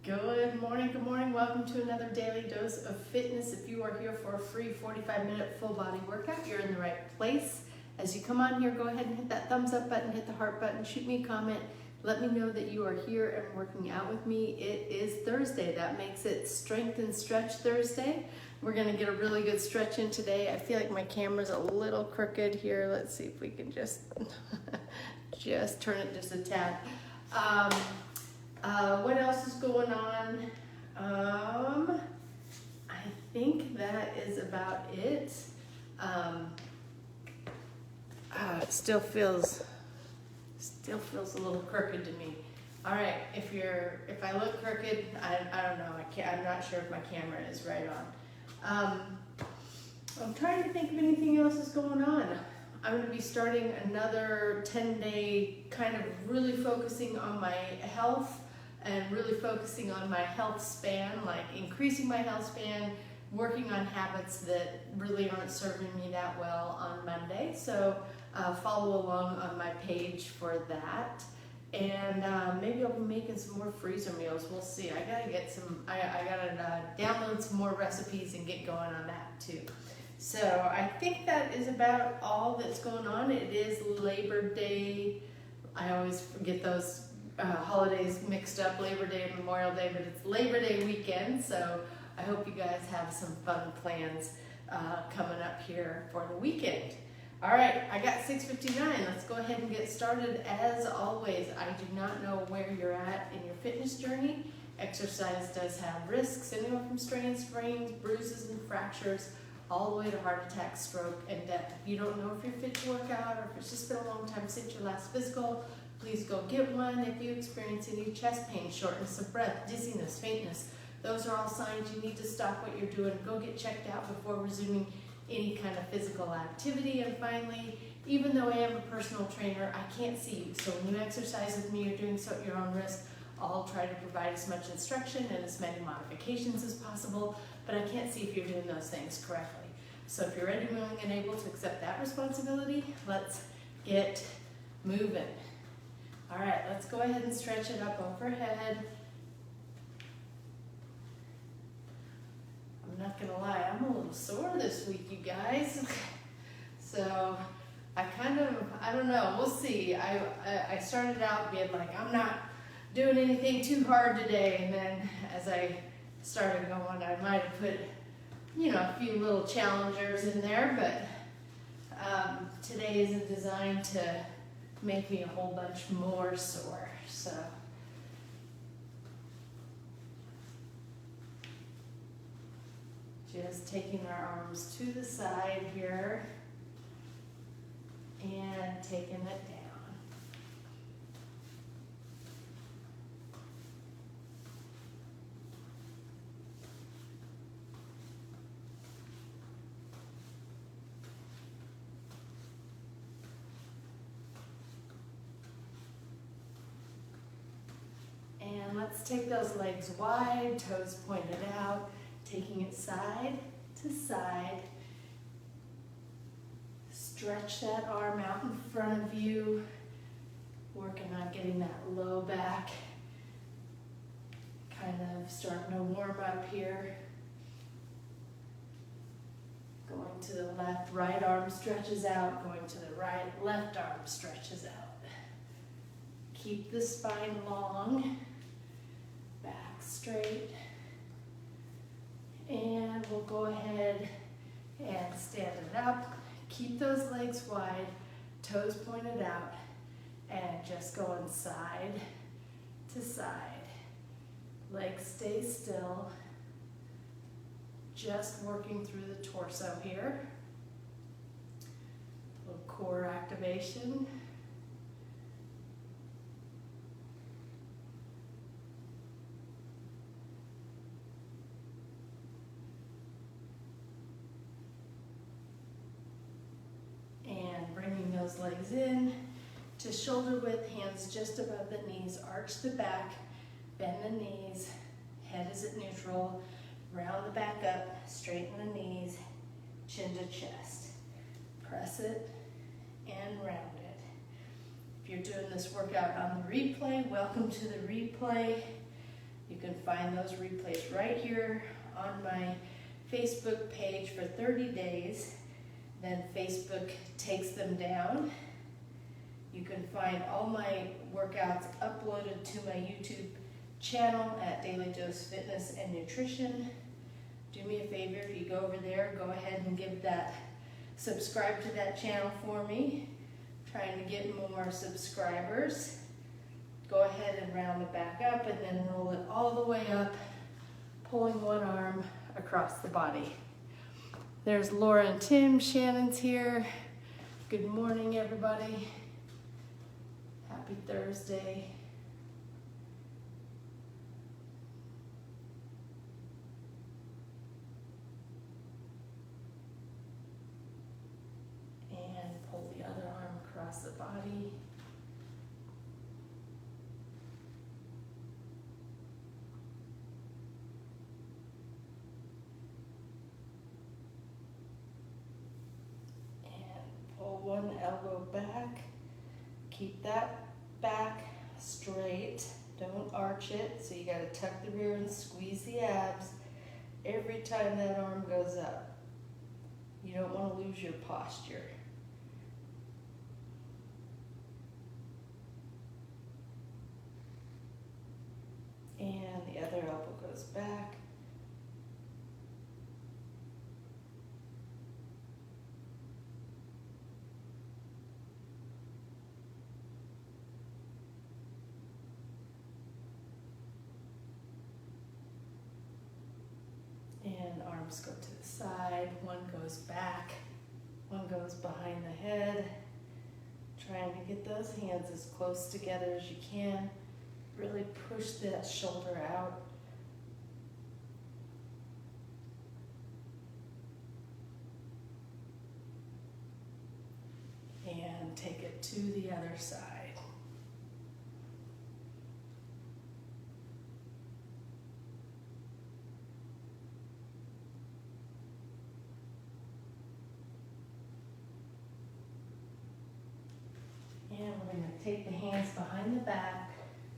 Good morning. Welcome to another daily dose of fitness. If you are here for a free 45-minute full body workout, you're in the right place. As you come on here, go ahead and hit that thumbs up button, hit the heart button, shoot me a comment. Let me know that you are here and working out with me. It is Thursday. That makes it Strength and Stretch Thursday. We're gonna get a really good stretch in today. I feel like my camera's a little crooked here. Let's see if we can just turn it just a tad. What else is going on? I think that is about it. It still feels a little crooked to me. All right, if I look crooked, I don't know. I'm not sure if my camera is right on. I'm trying to think of anything else that's going on. I'm going to be starting another 10-day kind of really focusing on my health and really focusing on my health span, like increasing my health span, working on habits that really aren't serving me that well on Monday. So follow along on my page for that. And maybe I'll be making some more freezer meals. We'll see. I gotta get some, I gotta download some more recipes and get going on that too. So I think that is about all that's going on. It is Labor Day. I always forget those holidays mixed up, Labor Day and Memorial Day, but it's Labor Day weekend. So I hope you guys have some fun plans coming up here for the weekend. All right, I got 6:59. Let's go ahead and get started. As always, I do not know where you're at in your fitness journey. Exercise does have risks, anywhere from strains, sprains, bruises, and fractures, all the way to heart attack, stroke, and death. If you don't know if you're fit to work out, or if it's just been a long time since your last physical, please go get one. If you experience any chest pain, shortness of breath, dizziness, faintness, those are all signs you need to stop what you're doing. Go get checked out before resuming any kind of physical activity. And finally, even though I am a personal trainer, I can't see you. So when you exercise with me, you're doing so at your own risk. I'll try to provide as much instruction and as many modifications as possible, but I can't see if you're doing those things correctly. So if you're ready, willing, and able to accept that responsibility, let's get moving. All right, let's go ahead and stretch it up overhead. I'm not gonna lie, I'm a little sore this week, you guys. So I don't know, we'll see. I started out being like, I'm not doing anything too hard today, and then as I started going, I might have put, a few little challengers in there, but today isn't designed to make me a whole bunch more sore. So just taking our arms to the side here and taking it down. And let's take those legs wide, toes pointed out, taking it side to side. Stretch that arm out in front of you, working on getting that low back kind of starting to warm up here. Going to the left, right arm stretches out, going to the right, left arm stretches out. Keep the spine long, back straight. And we'll go ahead and stand it up. Keep those legs wide, toes pointed out, and just going side to side. Legs stay still. Just working through the torso here. A little core activation. Bringing those legs in to shoulder width, hands just above the knees, arch the back, bend the knees, head is at neutral, round the back up, straighten the knees, chin to chest. Press it and round it. If you're doing this workout on the replay, welcome to the replay. You can find those replays right here on my Facebook page for 30 days. Then Facebook takes them down. You can find all my workouts uploaded to my YouTube channel at Daily Dose Fitness and Nutrition. Do me a favor, if you go over there, go ahead and subscribe to that channel for me. Trying to get more subscribers. Go ahead and round it back up and then roll it all the way up, pulling one arm across the body. There's Laura and Tim. Shannon's here. Good morning, everybody. Happy Thursday. And pull the other arm across the body. One elbow back, keep that back straight, don't arch it, so you got to tuck the rear and squeeze the abs every time that arm goes up. You don't want to lose your posture. And the other elbow goes back. And arms go to the side, one goes back, one goes behind the head. Trying to get those hands as close together as you can. Really push that shoulder out. And take it to the other side. And we're going to take the hands behind the back,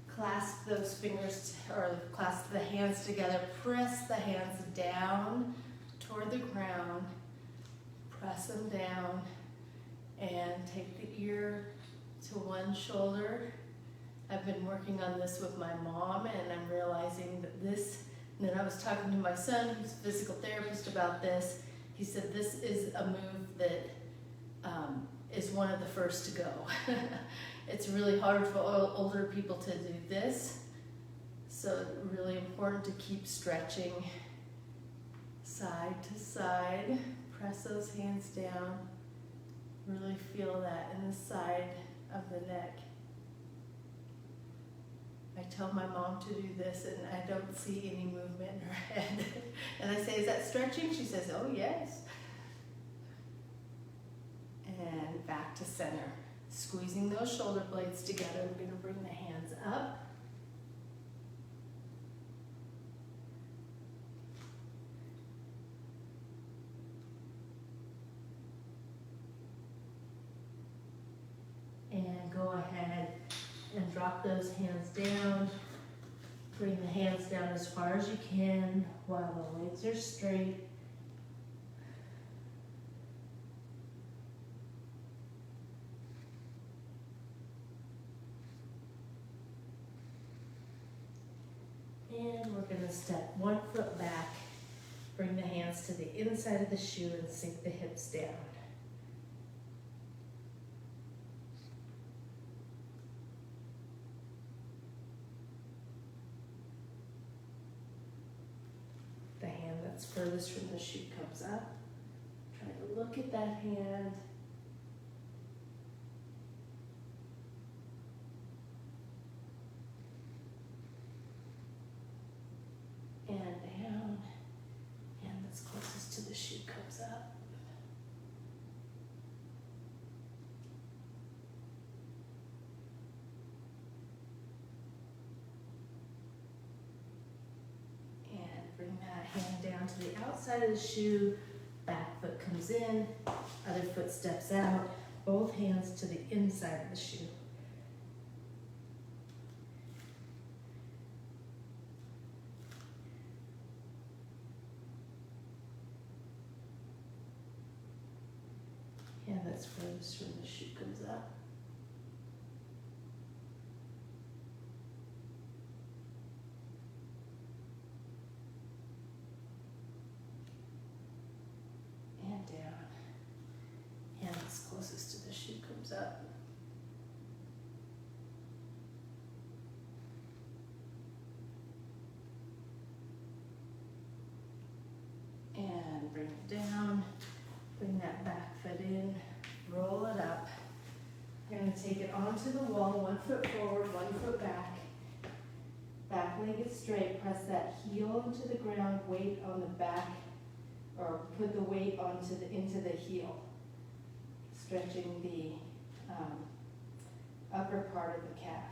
clasp those fingers, or clasp the hands together, press the hands down toward the ground, press them down, and take the ear to one shoulder. I've been working on this with my mom, and I'm realizing that and then I was talking to my son, who's a physical therapist, about this. He said this is a move that is one of the first to go. It's really hard for older people to do this, so really important to keep stretching side to side. Press those hands down. Really feel that in the side of the neck. I tell my mom to do this and I don't see any movement in her head. And I say, is that stretching? She says, oh yes. And back to center. Squeezing those shoulder blades together. We're going to bring the hands up. And go ahead and drop those hands down. Bring the hands down as far as you can while the legs are straight. And we're going to step 1 foot back, bring the hands to the inside of the shoe and sink the hips down. The hand that's furthest from the shoe comes up. Try to look at that hand. And down, hand that's closest to the shoe comes up. And bring that hand down to the outside of the shoe, back foot comes in, other foot steps out, both hands to the inside of the shoe. that's furthest when the shoe comes up. And down. And it's closest to the shoe comes up. And bring it down. Bring that back foot in. Roll it up. You're going to take it onto the wall, 1 foot forward, 1 foot back. Back leg is straight. Press that heel into the ground, weight on the back, or put the weight into the heel, stretching the upper part of the calf.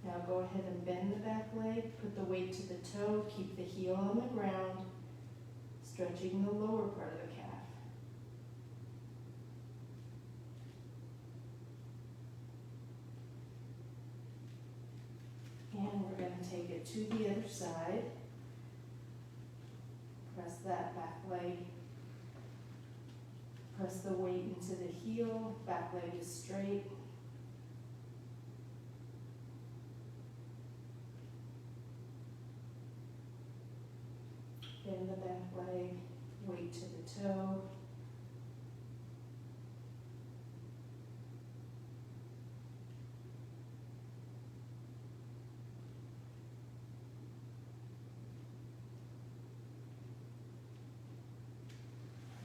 Now go ahead and bend the back leg, put the weight to the toe, keep the heel on the ground, stretching the lower part of the calf. And we're going to take it to the other side. Press that back leg. Press the weight into the heel, back leg is straight. Bend the back leg, weight to the toe.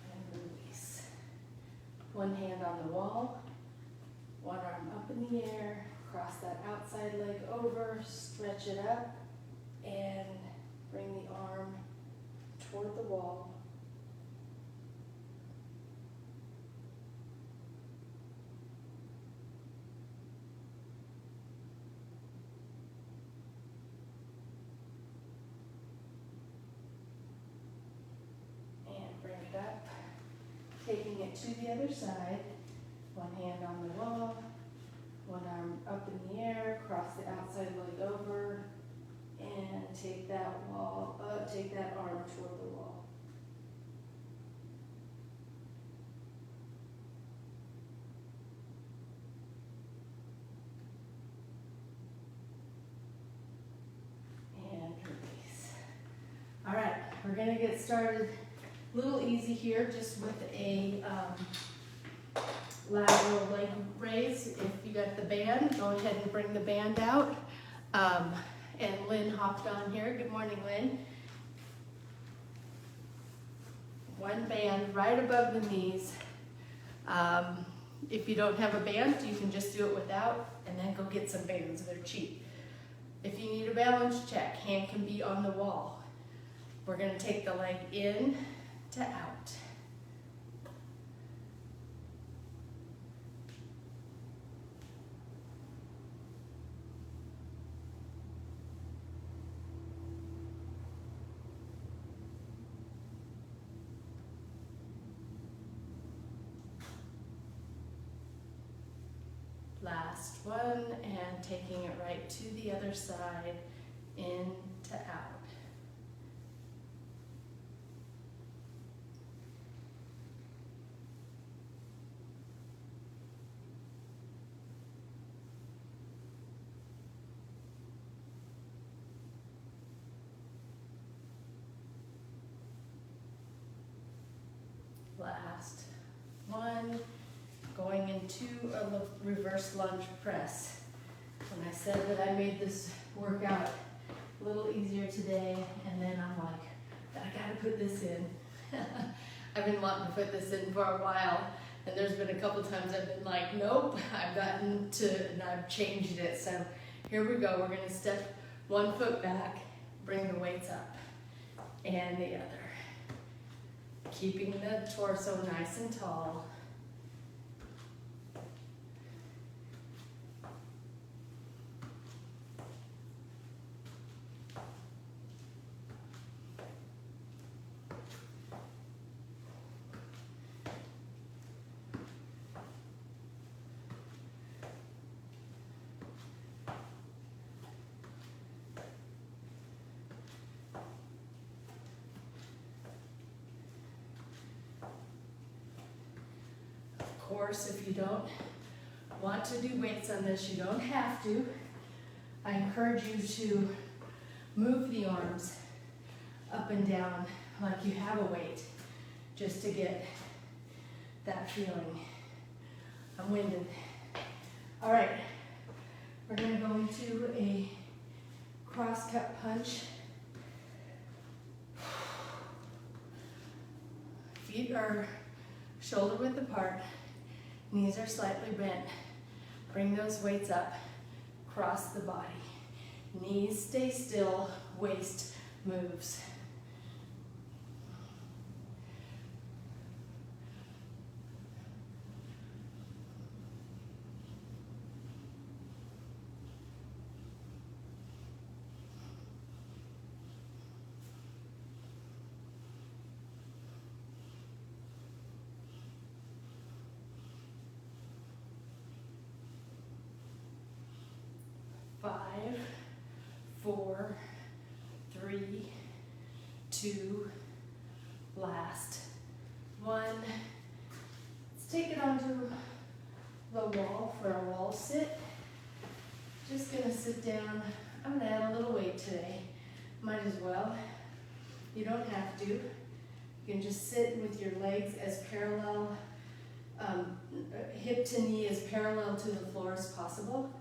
And release. One hand on the wall, one arm up in the air, cross that outside leg over, stretch it up, and bring the arm toward the wall. And bring it up. Taking it to the other side. One hand on the wall, one arm up in the air, cross the outside leg over, and take that arm toward the wall. And release. All right, we're gonna get started a little easy here, just with a lateral leg raise. If you got the band, go ahead and bring the band out. And Lynn hopped on here. Good morning, Lynn. One band right above the knees. If you don't have a band, you can just do it without, and then go get some bands. They're cheap. If you need a balance check, hand can be on the wall. We're going to take the leg in to out. Last one, and taking it right to the other side, in to out. Last one. Going into a reverse lunge press. When I said that I made this workout a little easier today, and then I'm like, I gotta put this in. I've been wanting to put this in for a while, and there's been a couple times I've been like, nope, I've gotten to, and I've changed it. So here we go. We're gonna step 1 foot back, bring the weights up, and the other. Keeping the torso nice and tall. course, if you don't want to do weights on this, you don't have to. I encourage you to move the arms up and down like you have a weight, just to get that feeling. I'm winded. All right, we're gonna go into a cross-cut punch. Feet are shoulder width apart, knees are slightly bent. Bring those weights up, cross the body. Knees stay still, waist moves. Five, 4, 3, 2, last. 1. Let's take it onto the wall for a wall sit. Just gonna sit down. I'm gonna add a little weight today. Might as well. You don't have to. You can just sit with your legs as parallel, hip to knee as parallel to the floor as possible.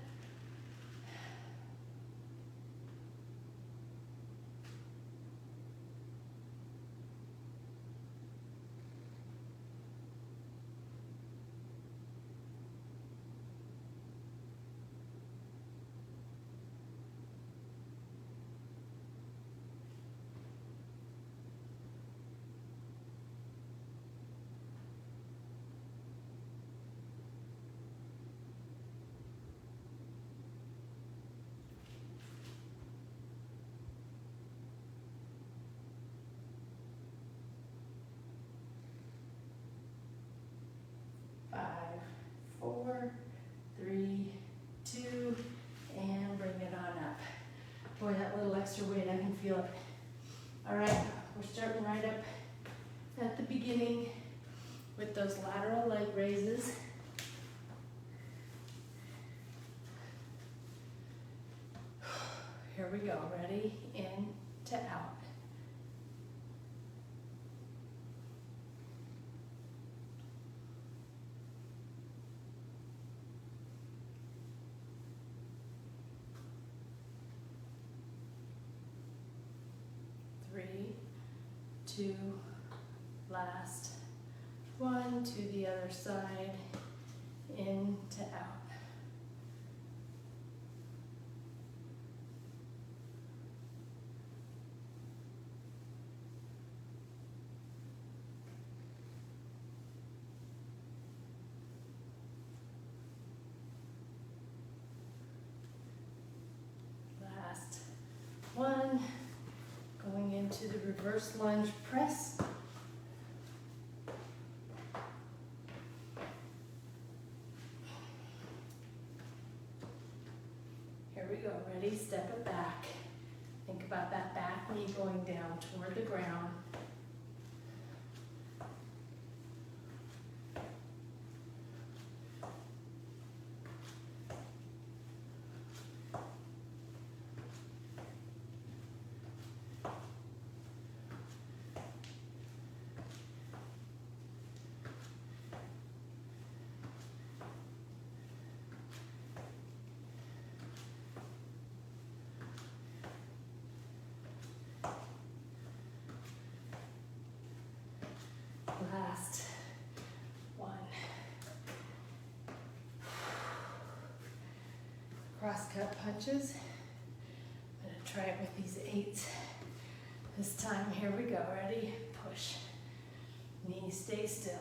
Five, 4, 3, 2, and bring it on up. Boy, that little extra weight, I can feel it. All right, we're starting right up at the beginning with those lateral leg raises. Here we go, ready, in to out. Three, 2, last. 1 to the other side, in to out. Last 1. Going into the reverse lunge press. Here we go, ready? Step it back. Think about that back knee going down toward the ground. Last 1. Cross-cut punches. I'm going to try it with these 8s. This time, here we go. Ready? Push. Knees stay still.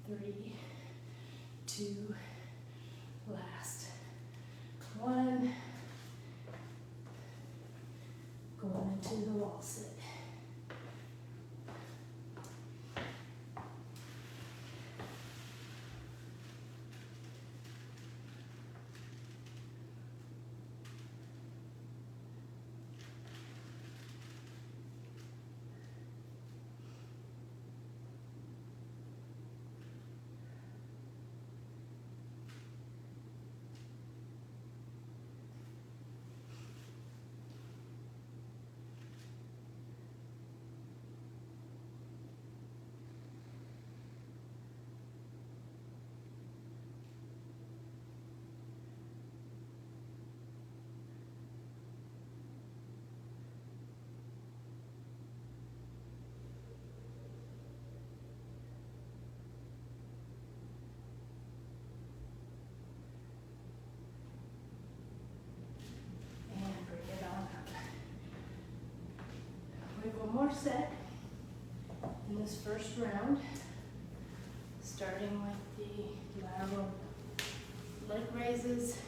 Three, 2, last 1, going into the wall sit. One more set in this first round, starting with the lateral leg raises.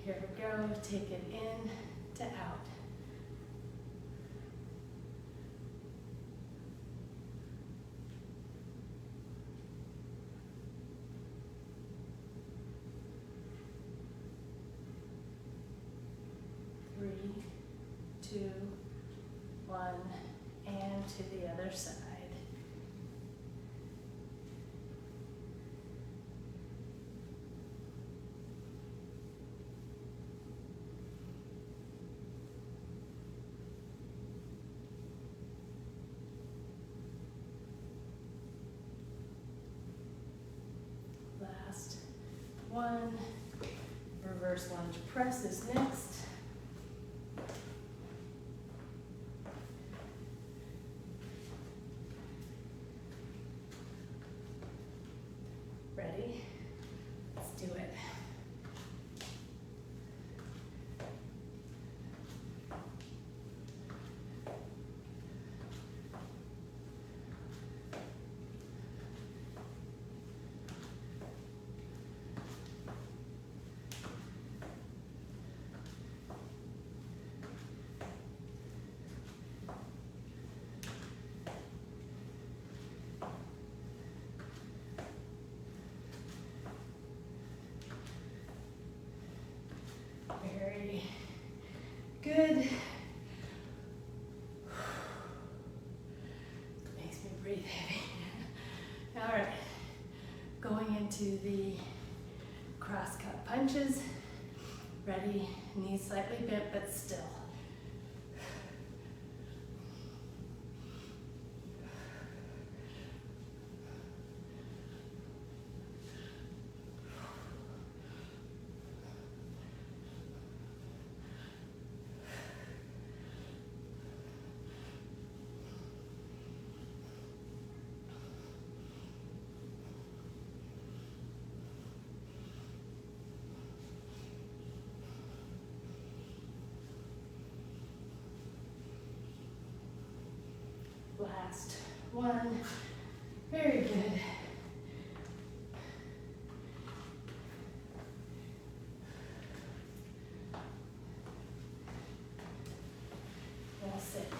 Here we go, take it in to out. Three, 2, 1, and to the other side. Last 1. Reverse lunge press is next. Ready? Let's do it. Very good. Makes me breathe heavy. All right, going into the cross cut punches. Ready, knees slightly bent but still. Last 1. Very good. We'll sit.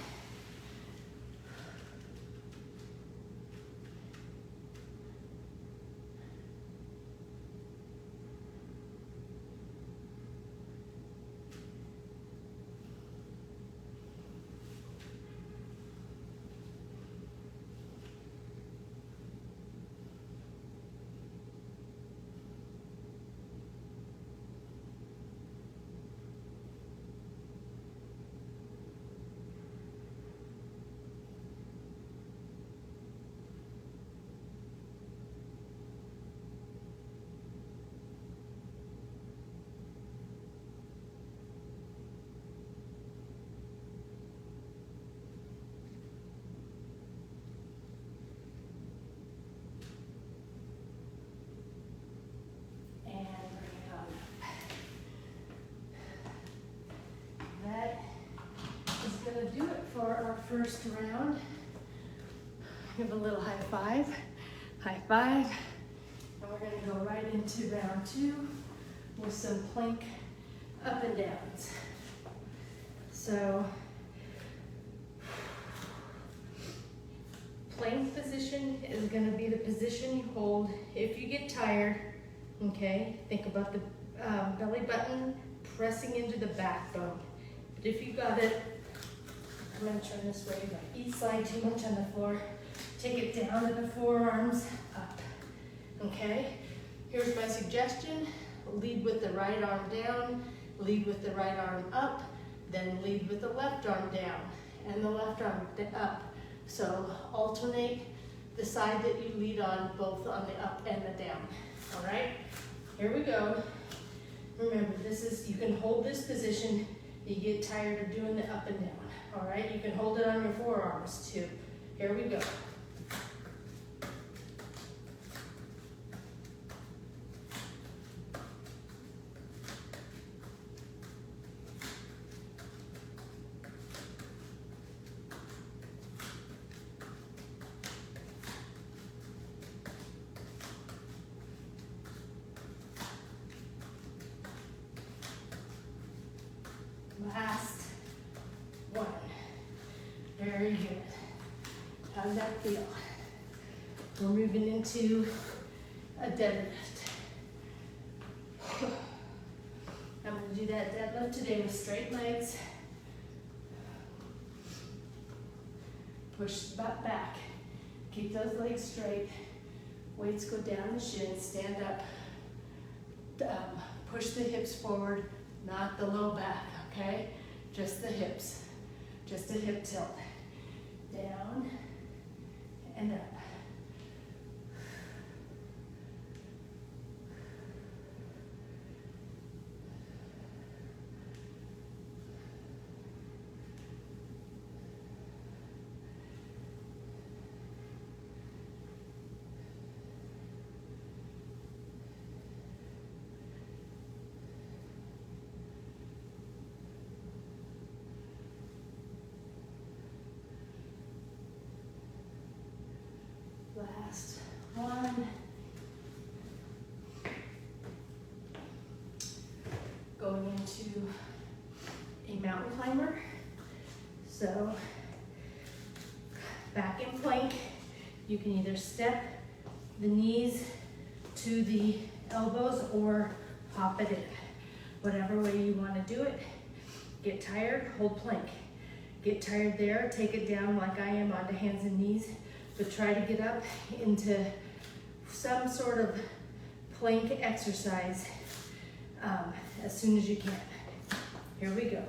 Gonna do it for our first round. Give a little high five, and we're we're gonna go right into round 2 with some plank up and downs. So, plank position is gonna be the position you hold if you get tired, okay? Think about the belly button pressing into the backbone. But if you got it, I'm gonna turn this way, but each side too much on the floor. Take it down to the forearms, up, okay? Here's my suggestion. Lead with the right arm down, lead with the right arm up, then lead with the left arm down and the left arm up. So alternate the side that you lead on, both on the up and the down. All right, here we go. Remember, this is, you can hold this position. You get tired of doing the up and down. All right, you can hold it on your forearms too. Here we go. Last one. Very good. How does that feel? We're moving into a deadlift. I'm going to do that deadlift today with straight legs. Push the butt back. Keep those legs straight. Weights go down the shins. Stand up. Push the hips forward, not the low back. Okay, just the hips, just a hip tilt, down and up. Last one. Going into a mountain climber. So back in plank, you can either step the knees to the elbows or hop it in. Whatever way you want to do it. Get tired, hold plank. Get tired there, take it down like I am onto hands and knees. But try to get up into some sort of plank exercise as soon as you can. Here we go.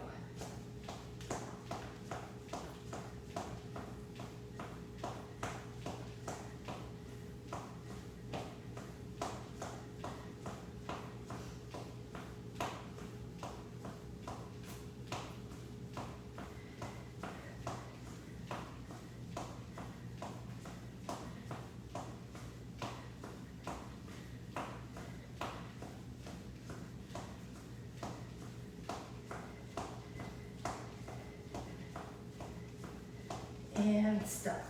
And stop.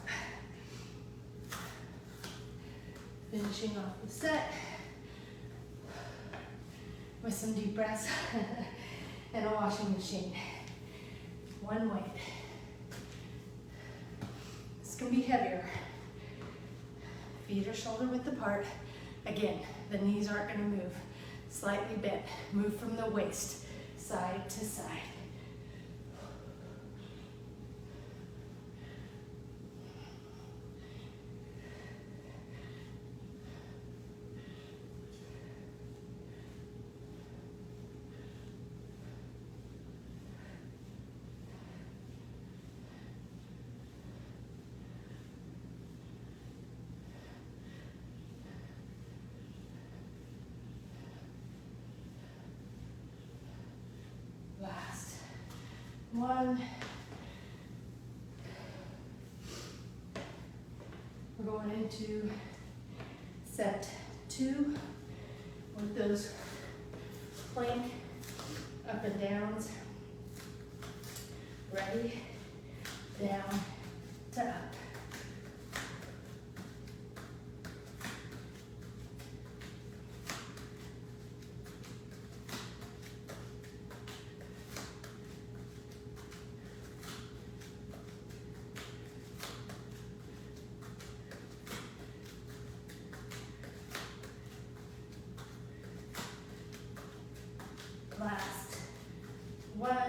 Finishing off the set with some deep breaths and a washing machine. One weight. This can be heavier. Feet are shoulder width apart. Again, the knees aren't going to move. Slightly bent. Move from the waist, side to side. One. We're going into set 2 with those plank up and downs. Ready? Down to up.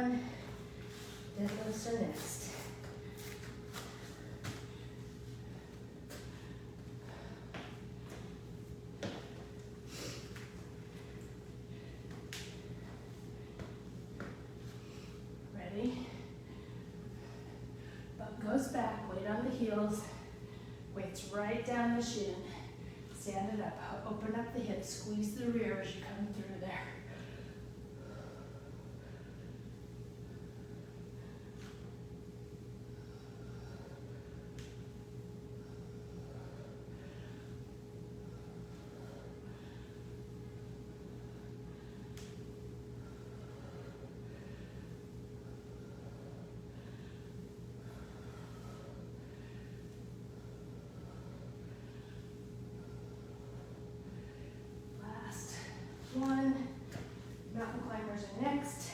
one. Deadlifts are next. Ready? Butt goes back, weight on the heels. Weight's right down the shin. Stand it up, open up the hips, squeeze the rear as you come through there. One. Mountain climbers are next.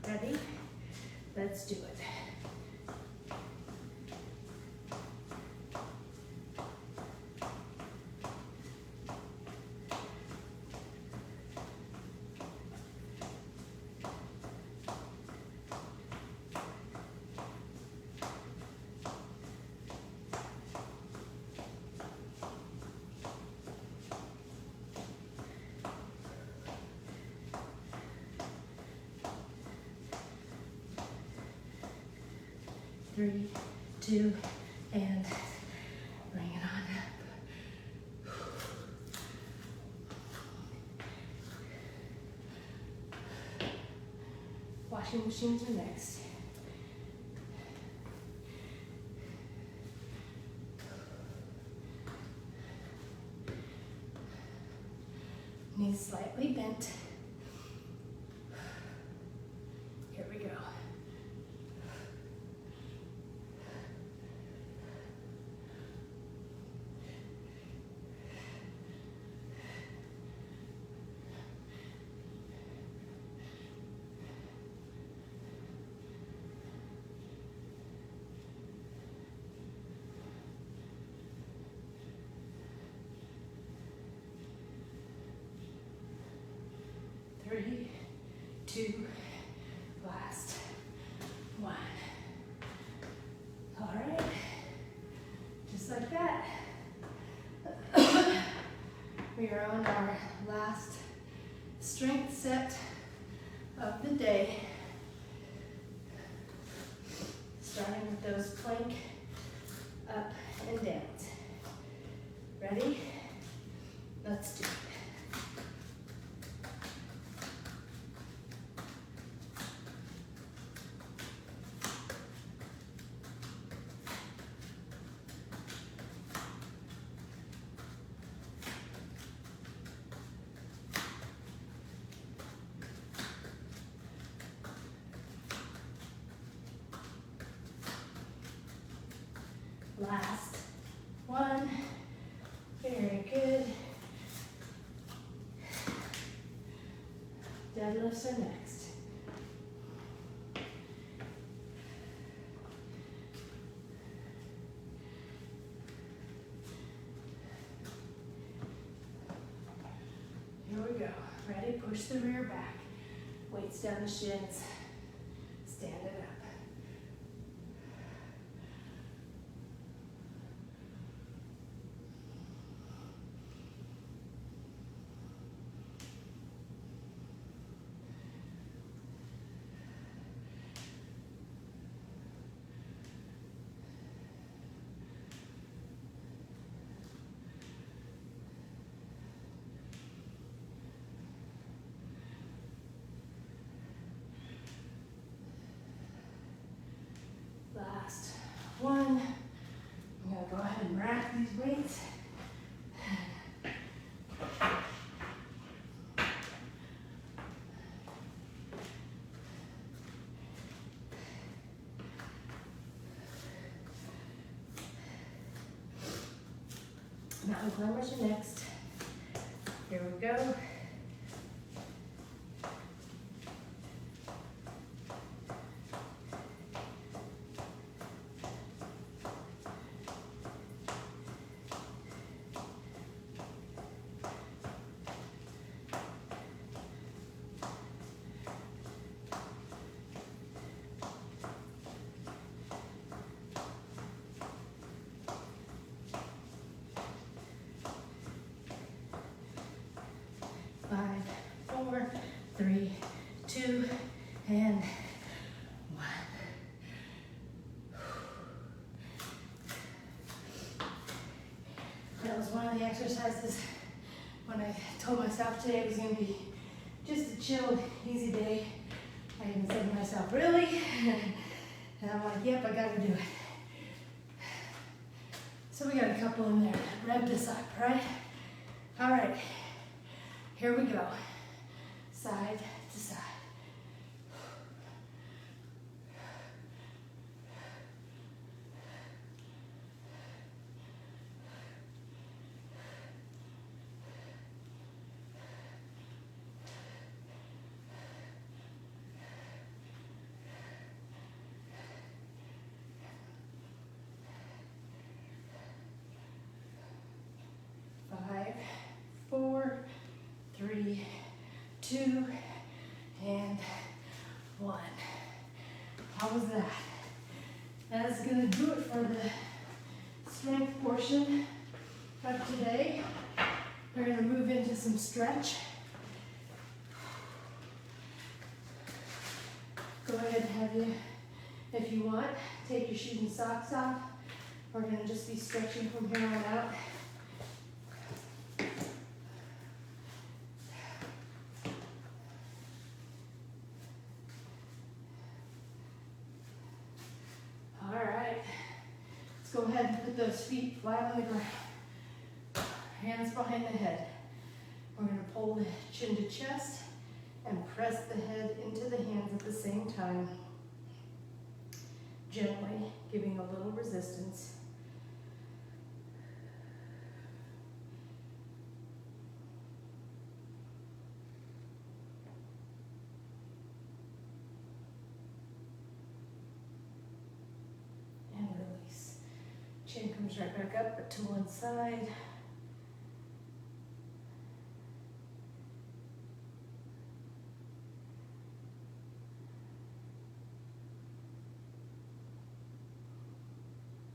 Ready? Let's do it. Three, two, and bring it on up. Washing machines are next. Knees slightly bent. Here we go. Three, two, last one. All right, just like that. We are on our last strength set of the day. Starting with those plank up and downs. Ready? Let's do it. Last one. Very good. Deadlifts are next. Here we go. Ready? Push the rear back. Weights down the shins. Stand it up. Last one. I'm gonna go ahead and rack these weights. Mountain climbers are next. Here we go. 4, 3, 2, and 1. That was one of the exercises when I told myself today it was going to be just a chill, easy day. I even said to myself, really? And I'm like, yep, I got to do it. So we got a couple in there. Rev this up, right? All right, here we go. Side to side. 5, 4, 3, 2, and 1. How was that? That's going to do it for the strength portion of today. We're going to move into some stretch. Go ahead and have you, if you want, take your shoes and socks off. We're going to just be stretching from here on out. Go ahead and put those feet flat on the ground. Hands behind the head. We're going to pull the chin to chest and press the head into the hands at the same time. Gently giving a little resistance. Chin comes right back up, but to one side.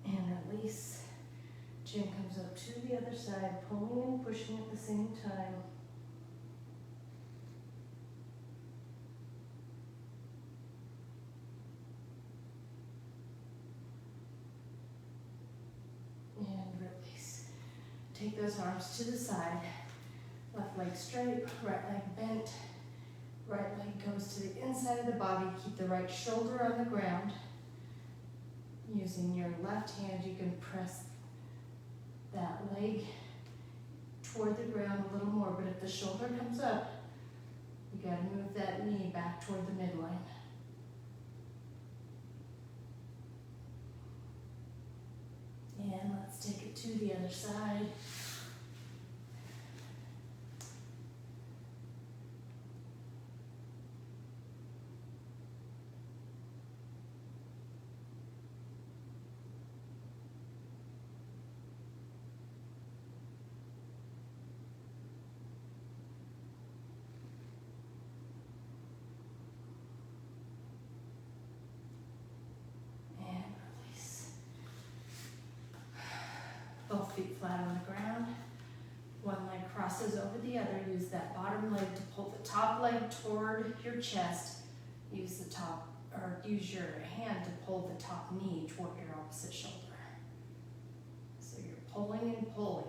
And release. Chin comes up to the other side, pulling and pushing at the same time. Take those arms to the side. Left leg straight, right leg bent. Right leg goes to the inside of the body. Keep the right shoulder on the ground. Using your left hand, you can press that leg toward the ground a little more. But if the shoulder comes up, you got to move that knee back toward the midline. And let's take it to the other side. Both feet flat on the ground. One leg crosses over the other. Use that bottom leg to pull the top leg toward your chest. Use your hand to pull the top knee toward your opposite shoulder. So you're pulling and pulling.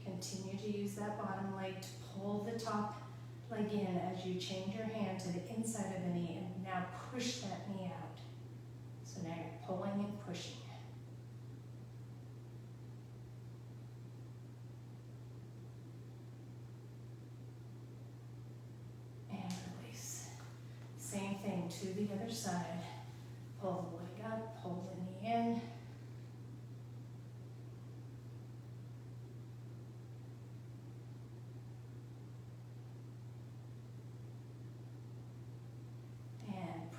Continue to use that bottom leg to pull the top leg in as you change your hand to the inside of the knee, and now push that knee out. So now you're pulling and pushing. And release. Same thing to the other side. Pull the leg up, pull the knee in.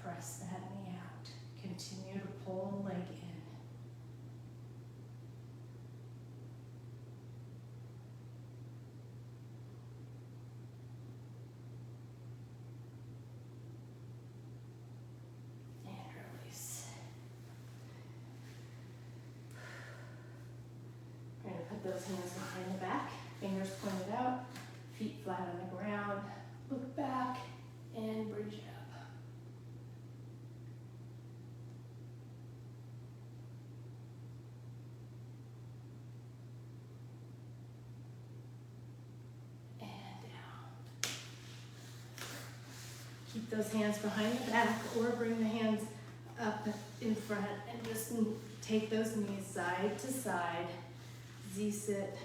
Press that knee out. Continue to pull the leg in. And release. those hands behind the back, fingers pointed out, feet flat on the ground, look back, and bridge it up. And down. Keep those hands behind the back or bring the hands up in front and just take those knees side to side, Z-sit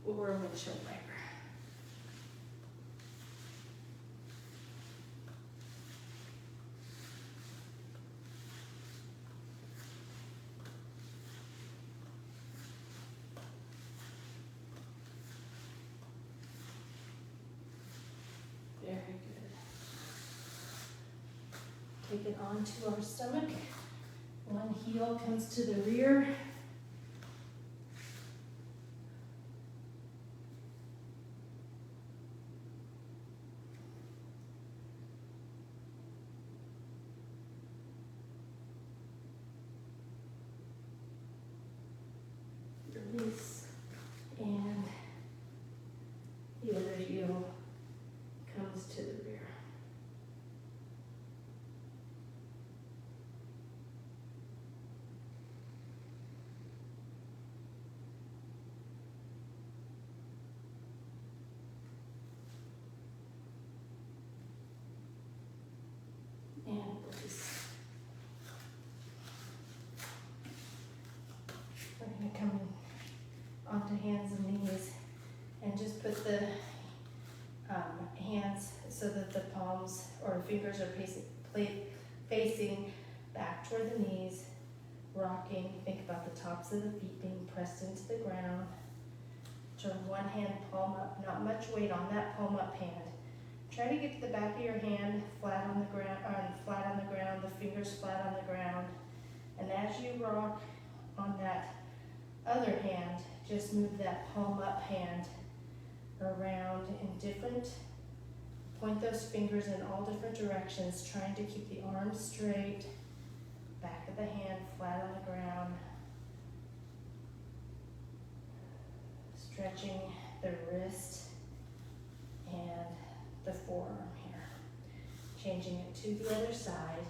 or windshield wiper. Very good. Take it onto our stomach. One heel comes to the rear. Release. And the other heel comes to the rear. And release. We're going to come onto hands and knees and just put the hands so that the palms or fingers are facing back toward the knees, rocking. Think about the tops of the feet being pressed into the ground. Turn one hand palm up, not much weight on that palm up hand. Try to get to the back of your hand flat on the ground, the fingers flat on the ground. And as you rock on that other hand, just move that palm up hand around in different, point those fingers in all different directions, trying to keep the arms straight, back of the hand flat on the ground. Stretching the wrist and the forearm here. Changing it to the other side.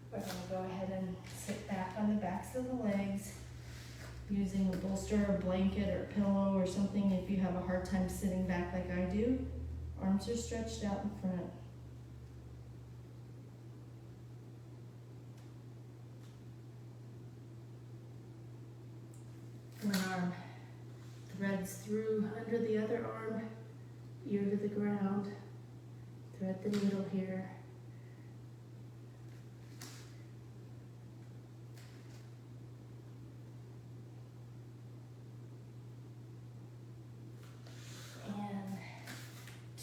We're going to go ahead and sit back on the backs of the legs using a bolster or blanket or pillow or something if you have a hard time sitting back like I do. Arms are stretched out in front. One arm threads through under the other arm, ear to the ground. Thread the needle here.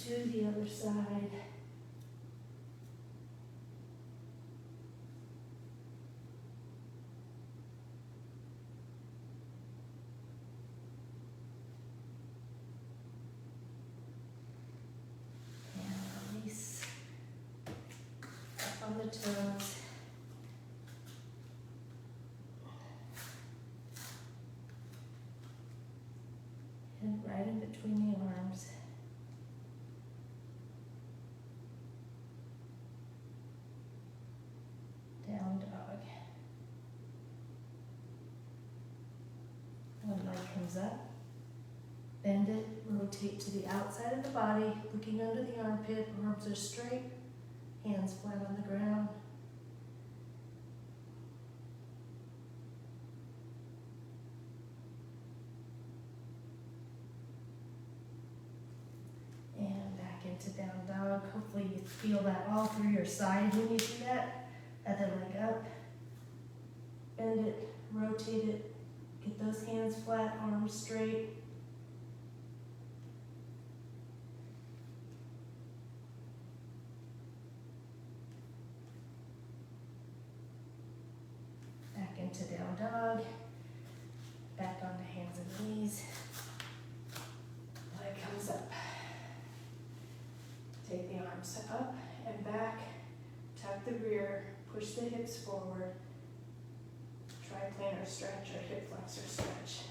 To the other side. And release up on the toes. And right in between the arms. Down dog. One leg comes up. Bend it, rotate to the outside of the body, looking under the armpit. Arms are straight, hands flat on the ground. And back into down dog. Hopefully you feel that all through your side when you do that. Other leg up, bend it, rotate it, get those hands flat, arms straight. into down dog, back onto hands and knees. Leg comes up. Take the arms up and back, tuck the rear, push the hips forward, triplanar stretch or hip flexor stretch.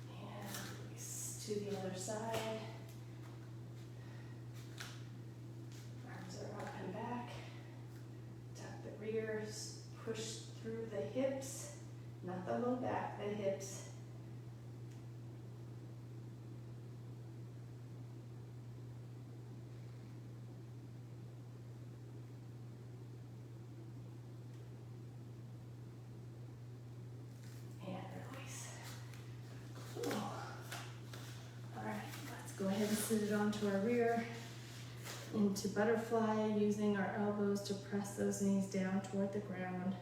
And release to the other side. Arms are up and back. Tuck the rear, push through the hips, not the low back, the hips. And release. Cool. All right, let's go ahead and sit it onto our rear. Into butterfly, using our elbows to press those knees down toward the ground.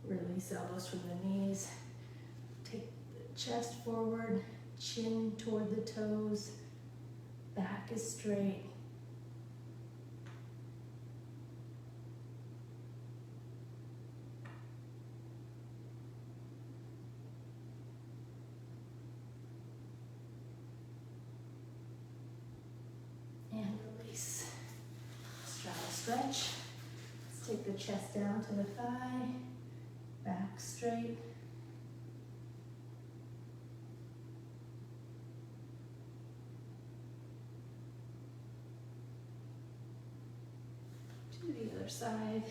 Release elbows from the knees. Take the chest forward, chin toward the toes, back is straight. And release. Straddle stretch. Let's take the chest down to the thigh, back straight. To the other side.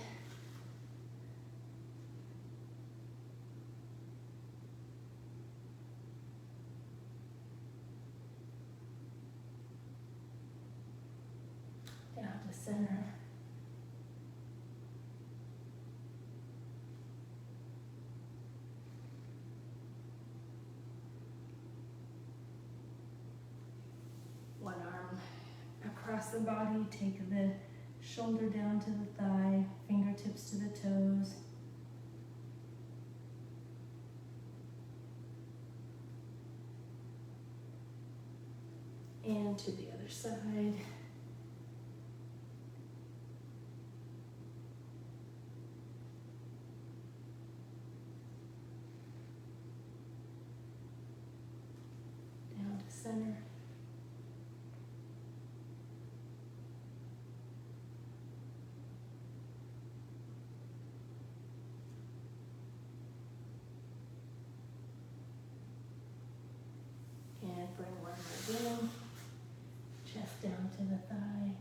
Down to center. One arm across the body, take the shoulder down to the thigh, fingertips to the toes. And to the other side. Down to center. And bring one more down. Chest down to the thigh.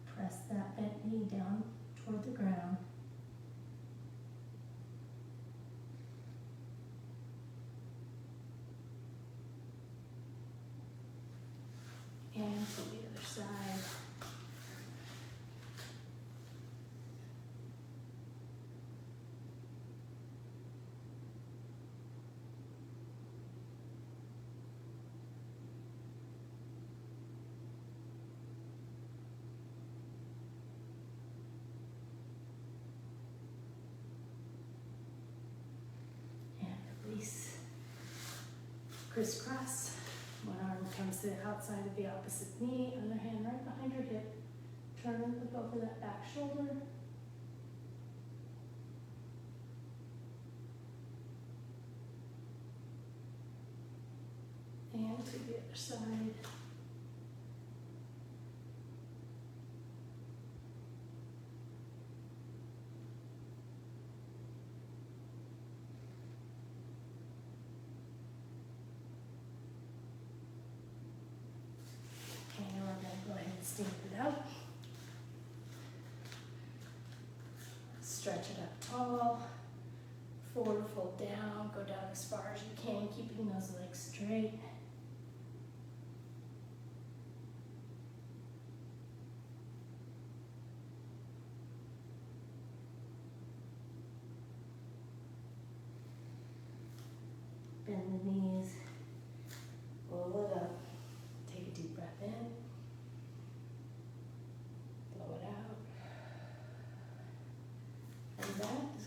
Press that bent knee down toward the ground. And to the other side. Release. Crisscross. One arm comes to the outside of the opposite knee, other hand right behind your hip. Turn and look over that back shoulder. And to the other side. Stand it up. Stretch it up tall. Forward fold down. Go down as far as you can, keeping those legs straight. Bend the knees. Roll it up. Take a deep breath in.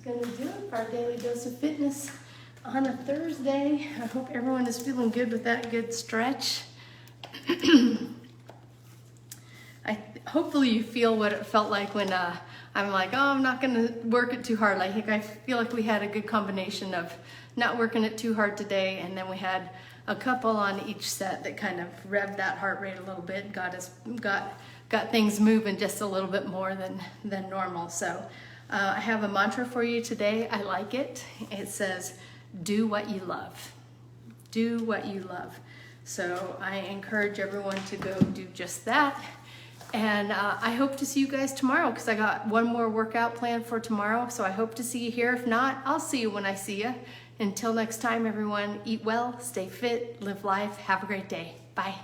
gonna do it for our daily dose of fitness on a Thursday. I hope everyone is feeling good with that good stretch. Hopefully you feel what it felt like when I'm like, oh, I'm not gonna work it too hard. I think I feel like we had a good combination of not working it too hard today, and then we had a couple on each set that kind of revved that heart rate a little bit, got things moving just a little bit more than normal. So I have a mantra for you today. I like it. It says, do what you love. Do what you love. So I encourage everyone to go do just that. And I hope to see you guys tomorrow, because I got one more workout planned for tomorrow. So I hope to see you here. If not, I'll see you when I see you. Until next time, everyone, eat well, stay fit, live life. Have a great day. Bye.